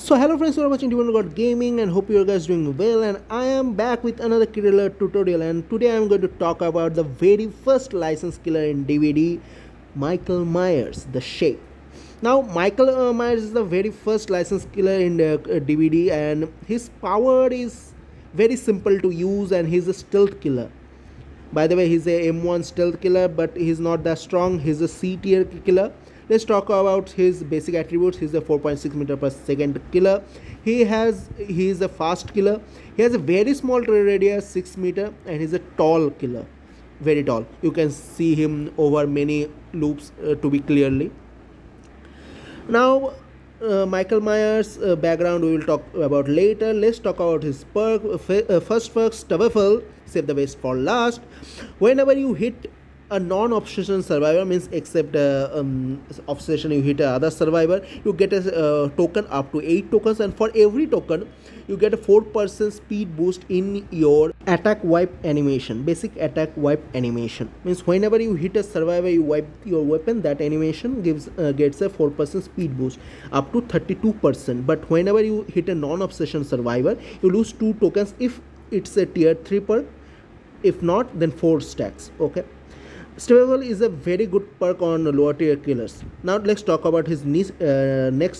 So hello friends, you are watching Demon God Gaming and hope you guys doing well, and I am back with another killer tutorial, and today I am going to talk about the very first license killer in DVD, Michael Myers, the Shape. Now Michael Myers is the very first license killer in the DVD, and his power is very simple to use, and he's a stealth killer. By the way, he's a M1 stealth killer, but he's not that strong. He's a C tier killer. Let's talk about his basic attributes. He's a 4.6 meter per second killer. He is a fast killer. He has a very small radius, 6 meter, and he's a tall killer, very tall. You can see him over many loops to be clearly. Now, Michael Myers' background we will talk about later. Let's talk about his perk. First perk, Survival, save the best for last. Whenever you hit a non-obsession survivor, means except obsession you hit another survivor, you get a token up to 8 tokens, and for every token you get a 4% speed boost in your attack wipe animation. Basic attack wipe animation means whenever you hit a survivor, you wipe your weapon, that animation gets a 4% speed boost up to 32%. But whenever you hit a non-obsession survivor, you lose 2 tokens if it's a tier 3 perk. If not, then 4 stacks. Okay, Survival is a very good perk on lower tier killers. Now let's talk about his next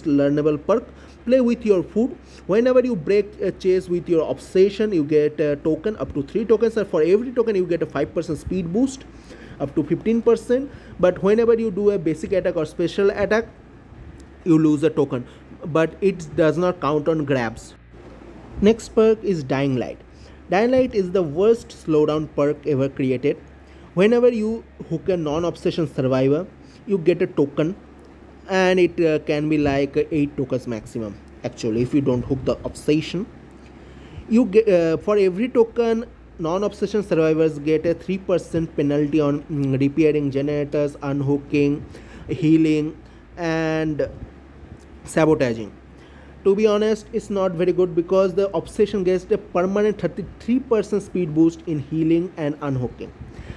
learnable perk, Play with your food. Whenever you break a chase with your obsession, you get a token up to 3 tokens, and for every token you get a 5% speed boost up to 15%. But whenever you do a basic attack or special attack, you lose a token, but it does not count on grabs. Next perk is Dying Light. Dying Light is the worst slowdown perk ever created. Whenever you hook a non-obsession survivor, you get a token, and it can be like 8 tokens maximum. Actually, if you don't hook the obsession, you get for every token, non-obsession survivors get a 3% penalty on repairing generators, unhooking, healing, and sabotaging. To be honest, it's not very good because the obsession gets a permanent 33% speed boost in healing and unhooking.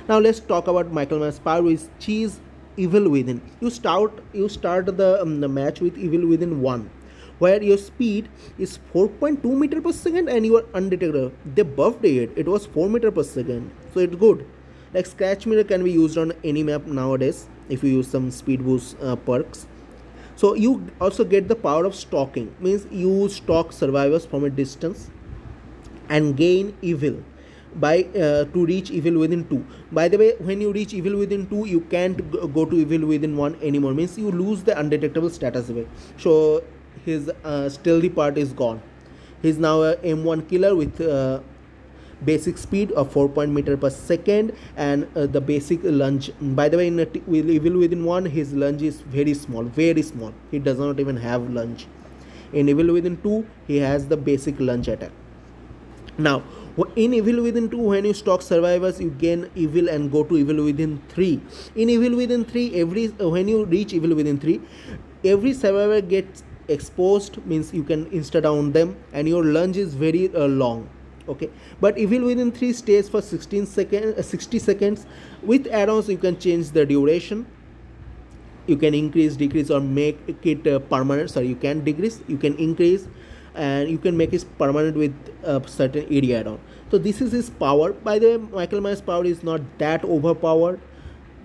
Now let's talk about Michael Myers' power, which is Evil Within. You start the match with Evil Within 1, where your speed is 4.2 meter per second and you are undetectable. They buffed it. It was 4 meter per second, so it's good. Like Scratch Mirror can be used on any map nowadays if you use some speed boost perks. So you also get the power of stalking, means you stalk survivors from a distance and gain evil by to reach Evil Within 2. By the way, when you reach Evil Within 2, you can't go to Evil Within 1 anymore, means you lose the undetectable status away. So his stealthy part is gone. He's now a M1 killer with basic speed of 4 meter per second and the basic lunge. By the way, in Evil Within 1, his lunge is very small, very small. He does not even have lunge. In Evil Within 2, he has the basic lunge attack. Now in Evil Within 2, when you stalk survivors, you gain evil and go to Evil Within 3. In Evil Within 3, when you reach Evil Within 3, every survivor gets exposed, means you can insta down them, and your lunge is very long. Okay, but Evil Within 3 stays for 60 seconds. With add-ons, you can change the duration. You can increase, decrease, or make it permanent. Sorry, you can decrease, you can increase, and you can make it permanent with a certain area add-on. So this is his power. By the way, Michael Myers' power is not that overpowered,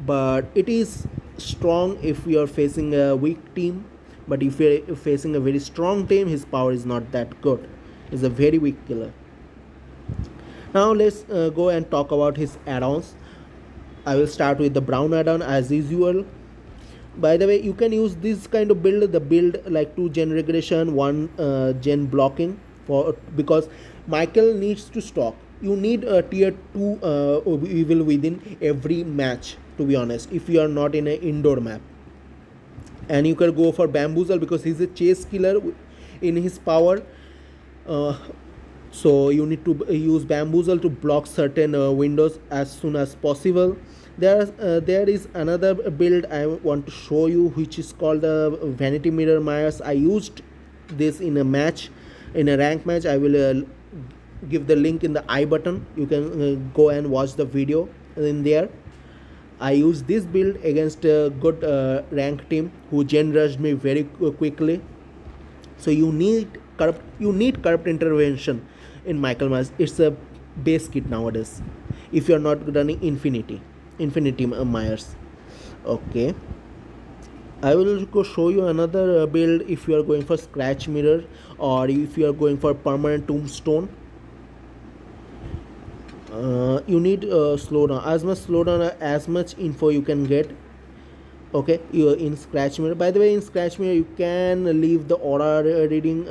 but it is strong if you are facing a weak team. But if you are facing a very strong team, his power is not that good. He's a very weak killer. Now let's go and talk about his add-ons. I will start with the brown add-on as usual. By the way, you can use this kind of build, the build like 2 gen regression, 1 gen blocking, because Michael needs to stalk. You need a tier 2 Evil Within every match, to be honest, if you are not in an indoor map. And you can go for Bamboozle because he's a chase killer in his power. So you need to use Bamboozle to block certain windows as soon as possible. There is another build I want to show you, which is called the Vanity Mirror Myers. I used this in a match, in a rank match. I will give the link in the I button. You can go and watch the video in there. I used this build against a good rank team who gen rushed me very quickly. So you need corrupt intervention in Michael Myers. It's a base kit nowadays if you're not running infinity Myers. Okay, I will go show you another build if you are going for scratch mirror or if you are going for permanent tombstone. You need slowdown, as much info you can get. Okay, you in scratch mirror. By the way, in scratch mirror you can leave the aura reading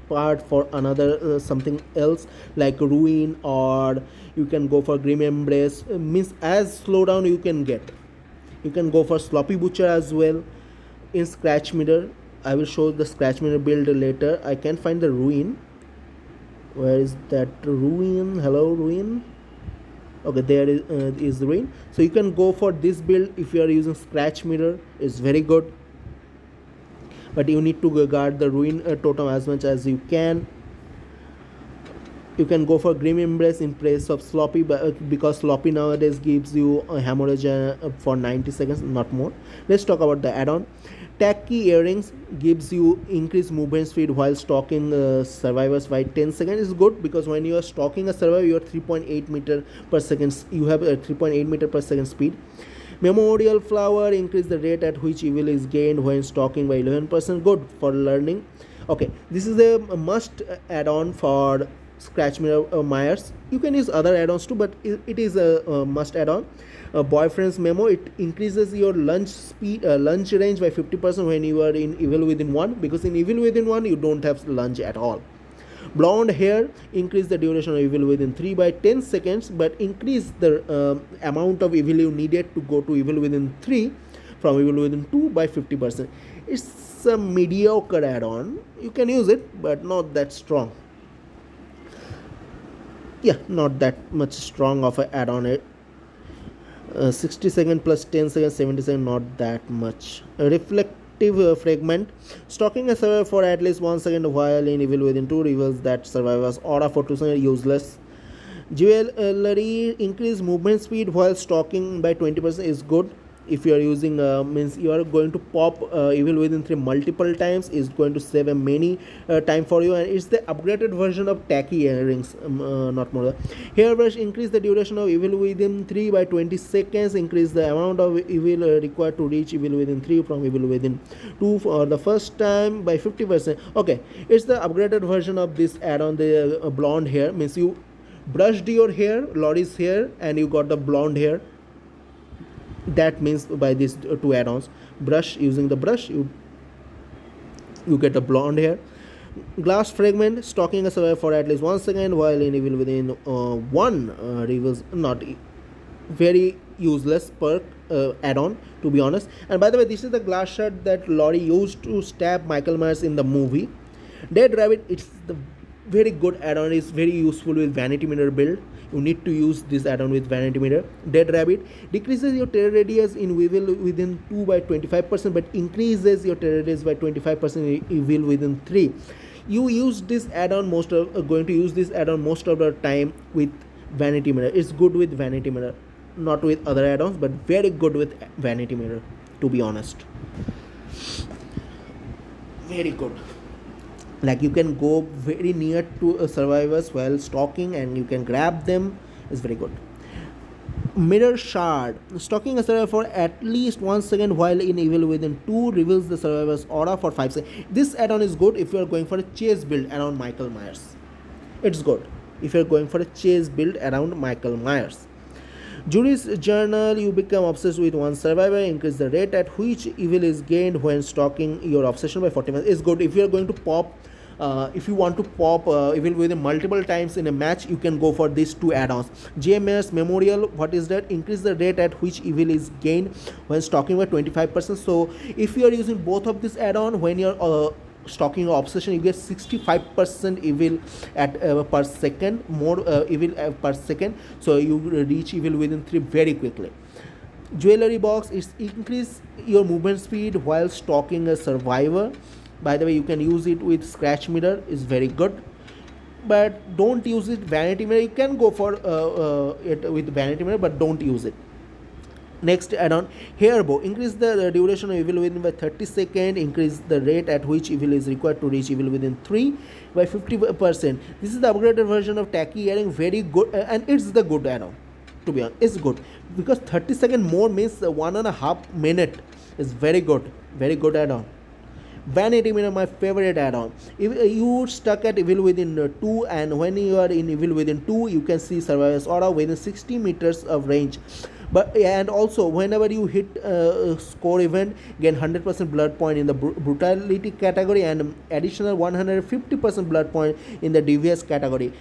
part for another something else like ruin, or you can go for grim embrace. Means as slowdown you can get. You can go for sloppy butcher as well in scratch mirror. I will show the scratch mirror build later. I can find the ruin. Where is that ruin? Hello ruin. Okay, there is the ruin. So you can go for this build if you are using scratch mirror. It's very good, but you need to guard the ruin totem as much as you can. You can go for grim embrace in place of sloppy, because sloppy nowadays gives you a hemorrhage for 90 seconds, not more. Let's talk about the add-on. Tacky earrings gives you increased movement speed while stalking survivors by 10 seconds. Is good because when you are stalking a survivor, you are 3.8 meter per second. You have a 3.8 meter per second speed. Memorial flower increase the rate at which evil is gained when stalking by 11%. Good for learning. Okay, this is a must add-on for scratch mirror Myers. You can use other add-ons too, but it is a must add-on. Boyfriend's memo, it increases your lunge range by 50% when you are in evil within 1, because in evil within 1 you don't have lunge at all. Blonde hair increase the duration of evil within 3 by 10 seconds, but increase the amount of evil you needed to go to evil within 3 from evil within 2 by 50%. It's a mediocre add-on. You can use it, but not that strong. Yeah, not that much strong of an add-on. 60 second plus 10 seconds, 70 seconds, not that much. Reflective fragment, stalking a survivor for at least 1 second while in evil within 2 reveals that survivor's aura for 2 seconds. Useless. Jewelry increase movement speed while stalking by 20% is good. If you are using means you are going to pop evil within 3 multiple times, is going to save a many time for you, and it's the upgraded version of tacky earrings, not more. Hairbrush increase the duration of evil within 3 by 20 seconds, increase the amount of evil required to reach evil within 3 from evil within 2 for the first time by 50%. Okay, it's the upgraded version of this add-on. The blonde hair means you brushed your hair, Laurie's hair, and you got the blonde hair. That means by these two add-ons, brush, using the brush you get a blonde hair. Glass fragment, stalking a survivor for at least 1 second while in evil within 1 reveals, not very useless perk add-on, to be honest. And by the way, this is the glass shot that Laurie used to stab Michael Myers in the movie. Dead Rabbit, it's the very good add-on. Is very useful with vanity mirror build. You need to use this add-on with vanity mirror. Dead Rabbit decreases your terror radius in evil within 2 by 25%, but increases your terror radius by 25% in evil within 3. You use this add-on going to use this add-on most of the time with vanity mirror. It's good with vanity mirror, not with other add-ons, but very good with vanity mirror, to be honest. Very good. Like you can go very near to survivors while stalking and you can grab them. It's very good. Mirror shard, stalking a survivor for at least 1 second while in evil within 2 reveals the survivor's aura for 5 seconds. This add-on is good if you are going for a chase build around Michael Myers. It's good if you are going for a chase build around Michael Myers. Jury's journal, you become obsessed with one survivor, increase the rate at which evil is gained when stalking your obsession by 40%. Is good if you are going to pop if you want to pop evil within multiple times in a match, you can go for these two add-ons. JMS Memorial, what is that? Increase the rate at which evil is gained when stalking by 25%. So if you are using both of this add-on, when you're stalking your obsession, you get 65% evil at per second, more evil per second, so you reach evil within 3 very quickly. Jewelry box is increase your movement speed while stalking a survivor. By the way, you can use it with scratch mirror, is very good, but don't use it vanity mirror. You can go for it with vanity mirror, but don't use it. Next add-on, Hairbow. Increase the duration of evil within by 30 seconds. Increase the rate at which evil is required to reach evil within 3 by 50%. This is the upgraded version of Tacky Earring. Very good, and it's the good add-on. To be honest, it's good because 30-second more means 1.5 minute is very good. Very good add-on. Vanity Mirror, my favorite add-on. If you stuck at evil within 2, and when you are in evil within 2, you can see survivor's aura within 60 meters of range. But and also whenever you hit score event, gain 100% blood point in the brutality category and additional 150% blood point in the devious category.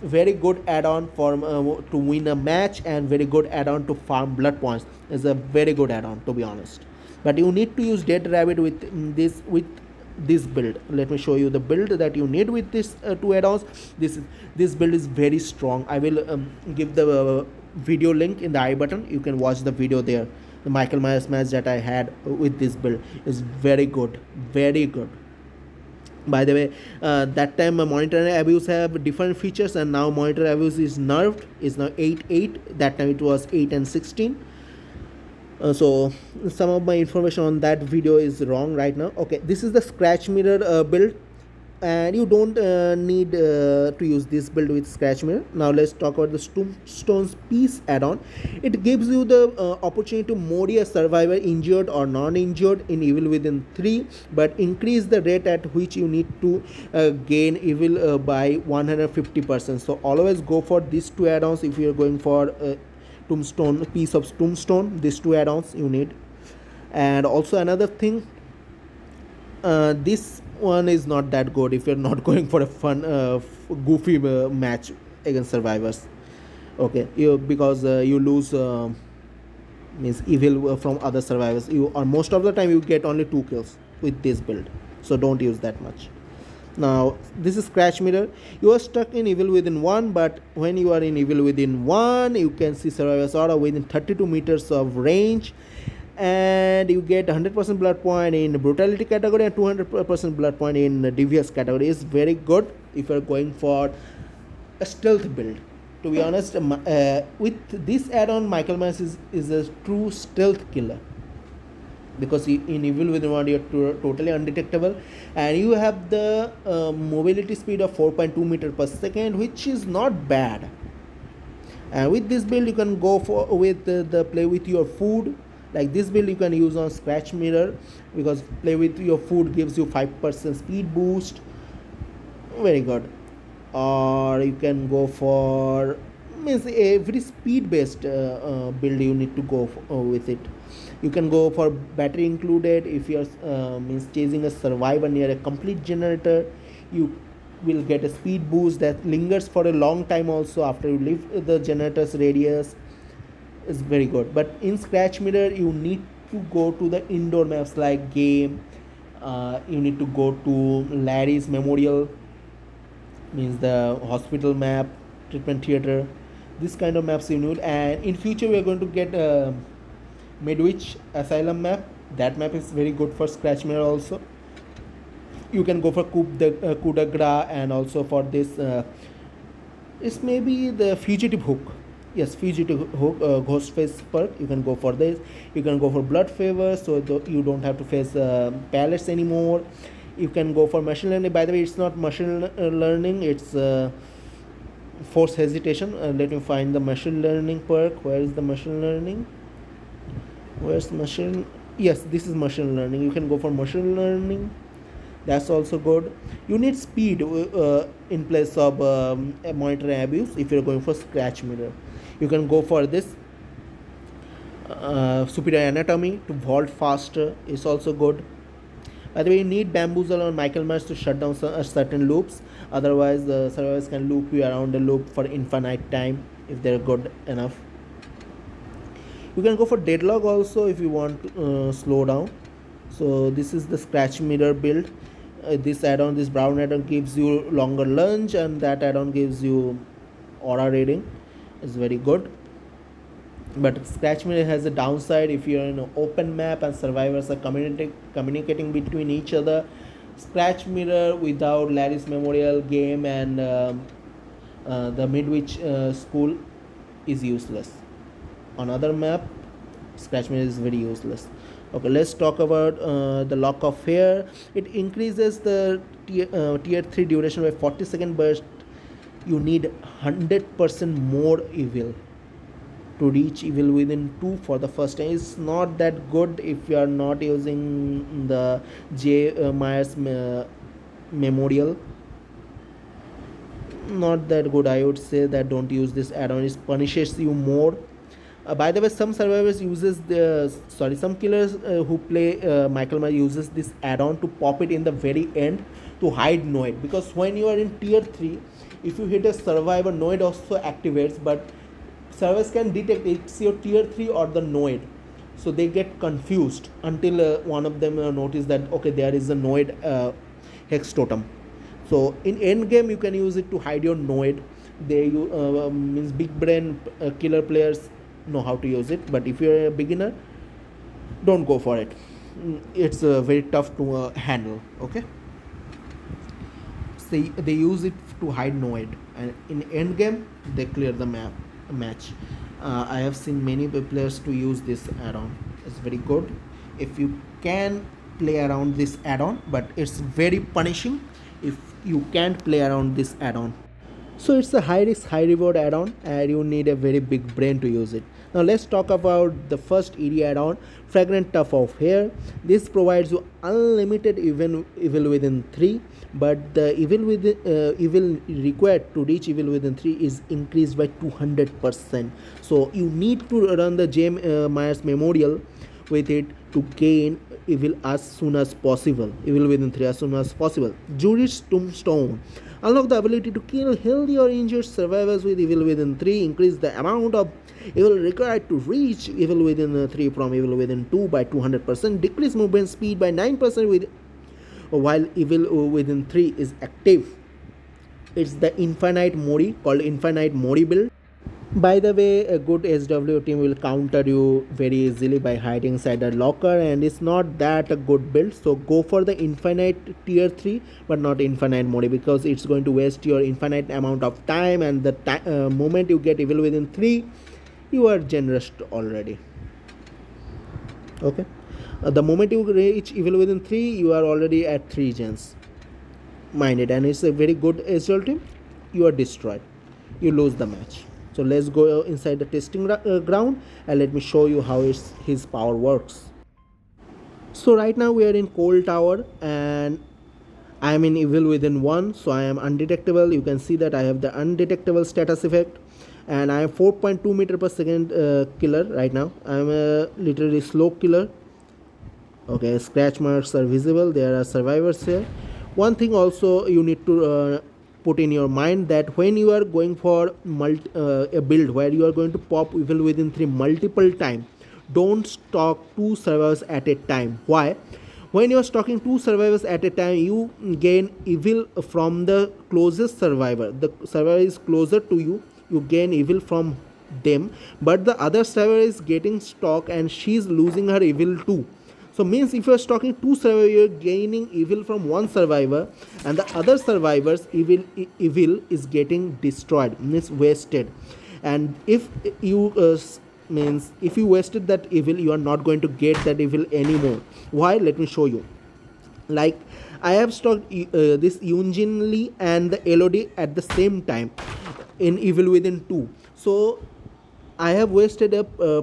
Very good add-on for to win a match, and very good add-on to farm blood points. Is a very good add-on, to be honest. But you need to use Dead Rabbit with this build. Let me show you the build that you need with this two add-ons. This build is very strong. I will give the video link in the I button. You can watch the video there. The Michael Myers match that I had with this build is very good, very good. By the way, that time monitor abuse have different features, and now monitor abuse is nerfed. Is now 8.8. That time it was 8 and 16. So some of my information on that video is wrong right now. Okay, this is the scratch mirror build, and you don't need to use this build with scratch mirror. Now let's talk about the Tombstone's Peace add-on. It gives you the opportunity to modi a survivor injured or non-injured in evil within 3, but increase the rate at which you need to gain evil by 150%. So always go for these two add-ons if you are going for Tombstone, piece of Tombstone. These two add-ons you need. And also another thing, this one is not that good if you're not going for a fun goofy match against survivors. Okay, because you lose means evil from other survivors. You, or most of the time you get only 2 kills with this build, so don't use that much. Now this is scratch mirror. You are stuck in evil within 1, but when you are in evil within 1, you can see survivor's aura within 32 meters of range, and you get 100% blood point in brutality category and 200% blood point in devious category. Is very good if you are going for a stealth build. To be honest, with this add-on, Michael Myers is a true stealth killer, because in evil within 1 you're totally undetectable, and you have the mobility speed of 4.2 meter per second, which is not bad. And with this build you can go for with the play with your food. Like this build you can use on scratch mirror, because play with your food gives you 5% speed boost. Very good. Or you can go for means every speed based build you need to go with it. You can go for battery included if you are means chasing a survivor near a complete generator. You will get a speed boost that lingers for a long time also after you leave the generator's radius. Is very good. But in scratch mirror you need to go to the indoor maps like game. You need to go to Larry's Memorial, means the hospital map, treatment theater. This kind of maps you need. And in future we are going to get Midwich Asylum map. That map is very good for scratch mirror also. You can go for coup de grace, and also for this it's maybe the fugitive hook. Yes, fugitive hook, Ghostface perk. You can go for this. You can go for blood favor, so you don't have to face pallets anymore. You can go for machine learning. By the way, it's not machine learning, it's force hesitation. Let me find the machine learning perk. Where is the machine learning? Where's machine? Yes, this is machine learning. You can go for machine learning. That's also good. You need speed in place of monitor abuse if you're going for scratch mirror. You can go for this superior anatomy to vault faster. Is also good. By the way, you need bamboozle on Michael Myers to shut down certain loops. Otherwise the survivors can loop you around the loop for infinite time if they're good enough. You can go for deadlock also if you want to slow down. So this is the scratch mirror build. This add-on, this brown add-on, gives you longer lunge, and that add-on gives you aura rating. It's very good. But scratch mirror has a downside. If you're in an open map and survivors are communicating between each other, scratch mirror without Larry's Memorial game and the Midwich school is useless. On other map Scratch mirror is very useless. Okay, let's talk about the lock of hair. It increases the tier 3 duration by 40 seconds, but you need 100% more evil to reach evil within 2 for the first time. It's not that good if you are not using the Myers memorial. Not that good, I would say that don't use this add-on. It punishes you more. By the way, some survivors uses the some killers who play Michael Myers uses this add-on to pop it in the very end to hide Noid, because when you are in tier 3, if you hit a survivor, Noid also activates, but servers can detect it's your tier 3 or the Noid, so they get confused until one of them notice that okay, there is a Noid hex totem. So in end game you can use it to hide your Noid. They means big brain killer players know how to use it, but if you're a beginner, don't go for it. It's very tough to handle. Okay, so they use it to hide Noid, and in end game they clear the match. I have seen many players to use this add-on. It's very good if you can play around this add-on, but it's very punishing if you can't play around this add-on. So it's a high risk high reward add-on, and you need a very big brain to use it. Now let's talk about the first ED add-on, Fragrant Tuft of Hair. This provides you unlimited evil within 3, but the evil required to reach evil within 3 is increased by 200%. So you need to run the Myers memorial with it to gain evil as soon as possible, evil within 3 as soon as possible. Jury's Tombstone. Unlock the ability to kill healthy or injured survivors with evil within 3. Increase the amount of evil required to reach evil within 3 from evil within 2 by 200%. Decrease movement speed by 9% while evil within 3 is active. It's the Infinite Mori, called Infinite Mori build. By the way, a good SW team will counter you very easily by hiding inside a locker, and it's not that a good build. So go for the infinite tier 3 but not infinite mode, because it's going to waste your infinite amount of time, and the moment you get evil within 3, you are generous already. Okay, the moment you reach evil within 3, you are already at 3 gens. Mind it, and it's a very good SW team. You are destroyed, you lose the match. So let's go inside the testing ground and let me show you how his power works. So right now we are in Cold Tower and I am in evil within 1, so I am undetectable. You can see that I have the undetectable status effect, and I am 4.2 meter per second killer right now. I am a literally slow killer. Okay, scratch marks are visible. There are survivors here. One thing also you need to put in your mind, that when you are going for a build where you are going to pop evil within 3 multiple times, don't stock 2 survivors at a time. Why? When you are stocking 2 survivors at a time, you gain evil from the closest survivor. The survivor is closer to you, you gain evil from them, but the other survivor is getting stock and she is losing her evil too. So means if you are stocking 2 survivors, you are gaining evil from 1 survivor, and the other survivors evil is getting destroyed, means wasted. And if you if you wasted that evil, you are not going to get that evil anymore. Why? Let me show you. Like I have stocked this Yunjin Lee and the LOD at the same time in evil within 2. So I have wasted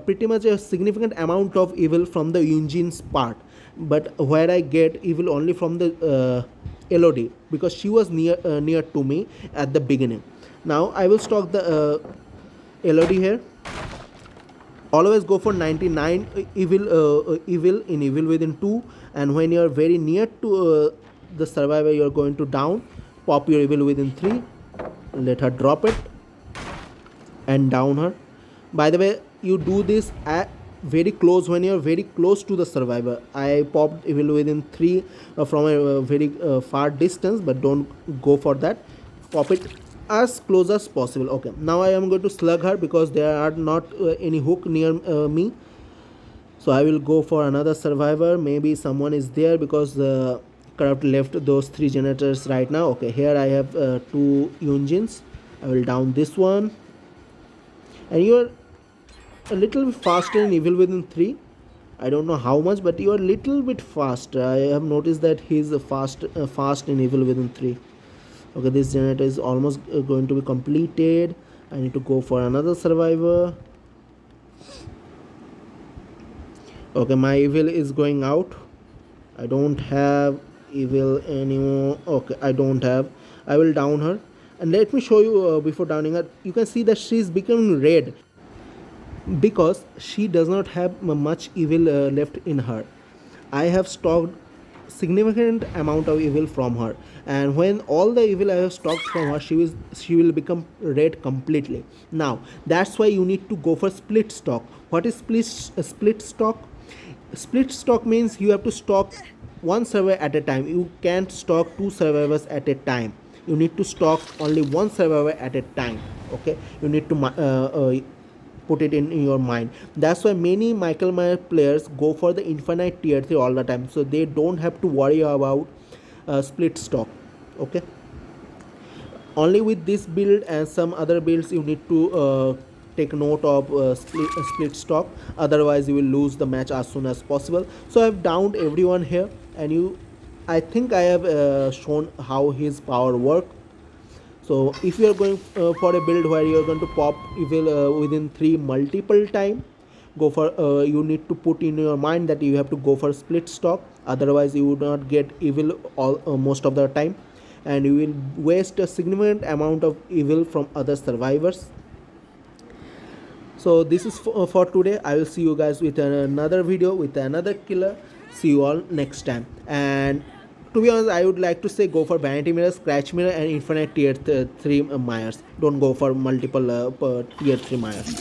pretty much a significant amount of evil from the Yunjin's part, but where I get evil only from the LOD, because she was near to me at the beginning. Now I will stock the LOD here. Always go for 99 evil in evil within 2, and when you are very near to the survivor, you are going to down, pop your evil within 3, let her drop it and down her. By the way, you do this at very close, when you are very close to the survivor. I popped evil within 3 from a very far distance, but don't go for that. Pop it as close as possible. Okay, now I am going to slug her because there are not any hook near me. So I will go for another survivor. Maybe someone is there, because Corrupt left those 3 generators right now. Okay, here I have 2 Yunjins. I will down this one, and you are a little bit faster in Evil Within 3. I don't know how much, but you are a little bit faster. I have noticed that he's fast in Evil Within 3. Okay, this generator is almost going to be completed. I need to go for another survivor. Okay, my evil is going out. I don't have evil anymore. Okay, I don't have. I will down her, and let me show you before downing her. You can see that she is becoming red because she does not have much evil left in her. I have stocked significant amount of evil from her, and when all the evil I have stocked from her, she will become red completely. Now that's why you need to go for split stock. What is split stock? Split stock means you have to stock one survivor at a time. You can't stock two survivors at a time. You need to stock only one survivor at a time. Okay, you need to put it in your mind. That's why many Michael Myers players go for the infinite tier 3 all the time, so they don't have to worry about split stock. Okay, only with this build and some other builds you need to take note of split stock, otherwise you will lose the match as soon as possible. So I've downed everyone here, and I think I have shown how his power work. So if you are going for a build where you are going to pop evil within 3 multiple time, go for you need to put in your mind that you have to go for split stock, otherwise you would not get evil all most of the time, and you will waste a significant amount of evil from other survivors. So this is for today. I will see you guys with another video with another killer. See you all next time. And to be honest, I would like to say go for vanity mirror, scratch mirror, and infinite tier 3 Myers. Don't go for multiple tier 3 Myers.